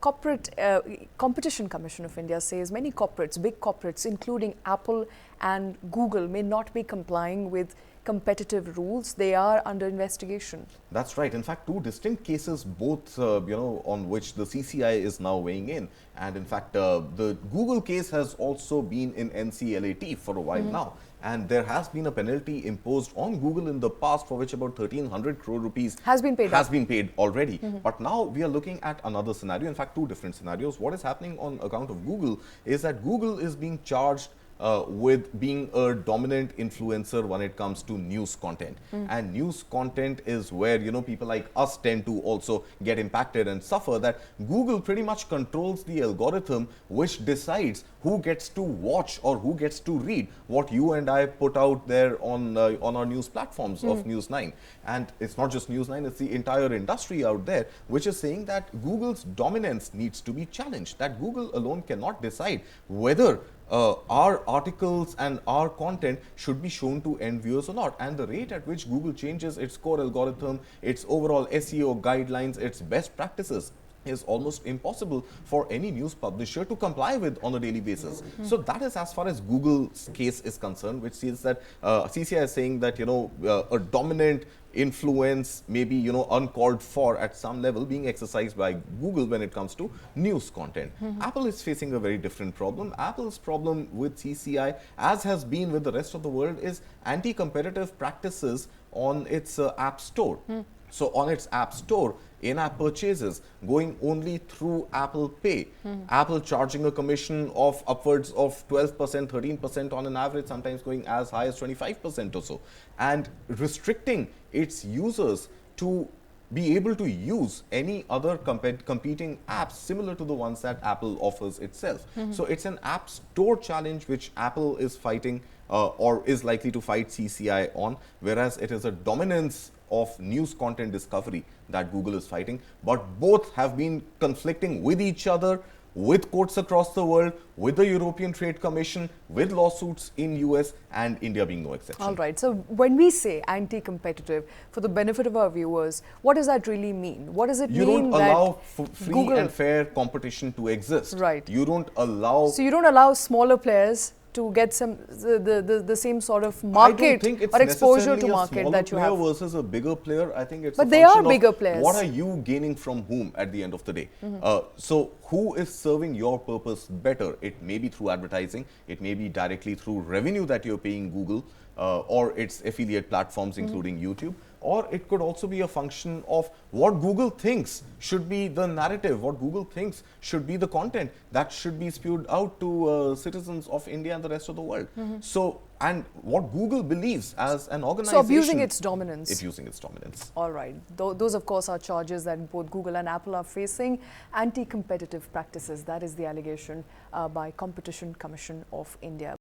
Competition Commission of India says many corporates, big corporates, including Apple and Google, may not be complying with competitive rules. They are under investigation. That's right. In fact, two distinct cases, both on which the CCI is now weighing in. And in fact, the Google case has also been in NCLAT for a while now. And there has been a penalty imposed on Google in the past for which about 1,300 crore rupees has been paid already. But now we are looking at another scenario. In fact, two different scenarios. What is happening on account of Google is that Google is being charged with being a dominant influencer when it comes to news content. And news content is where, people like us tend to also get impacted and suffer. That Google pretty much controls the algorithm which decides who gets to watch or who gets to read what you and I put out there on our news platforms of News9. And it's not just News9, it's the entire industry out there which is saying that Google's dominance needs to be challenged, that Google alone cannot decide whether our articles and our content should be shown to end viewers or not. And the rate at which Google changes its core algorithm, its overall SEO guidelines, its best practices is almost impossible for any news publisher to comply with on a daily basis. So that is as far as Google's case is concerned, which says that CCI is saying that, a dominant influence may be, uncalled for at some level being exercised by Google when it comes to news content. Apple is facing a very different problem. Apple's problem with CCI, as has been with the rest of the world, is anti-competitive practices on its app store. So on its app store, in-app purchases going only through Apple Pay. Apple charging a commission of upwards of 12%, 13% on an average, sometimes going as high as 25% or so, and restricting its users to be able to use any other competing apps similar to the ones that Apple offers itself. So it's an app store challenge which Apple is fighting or is likely to fight CCI on, whereas it is a dominance of news content discovery that Google is fighting. But both have been conflicting with each other, with courts across the world, with the European Trade Commission, with lawsuits in US, and India being no exception. All right. So when we say anti-competitive, for the benefit of our viewers, what does that really mean? What does it mean? You don't allow free Google and fair competition to exist. Right. You don't allow... So you don't allow smaller players to get the same sort of market I don't think it's or exposure to necessarily market that you have versus a bigger player. I think it's but a they are function bigger of players. What are you gaining from whom at the end of the day? So who is serving your purpose better? It may be through advertising, it may be directly through revenue that you're paying Google or its affiliate platforms including YouTube, or it could also be a function of what Google thinks should be the narrative, what Google thinks should be the content that should be spewed out to citizens of India and the rest of the world. So, and what Google believes as an organization. So abusing its dominance. Abusing its dominance. All right. Those, of course, are charges that both Google and Apple are facing. Anti-competitive practices, that is the allegation by Competition Commission of India.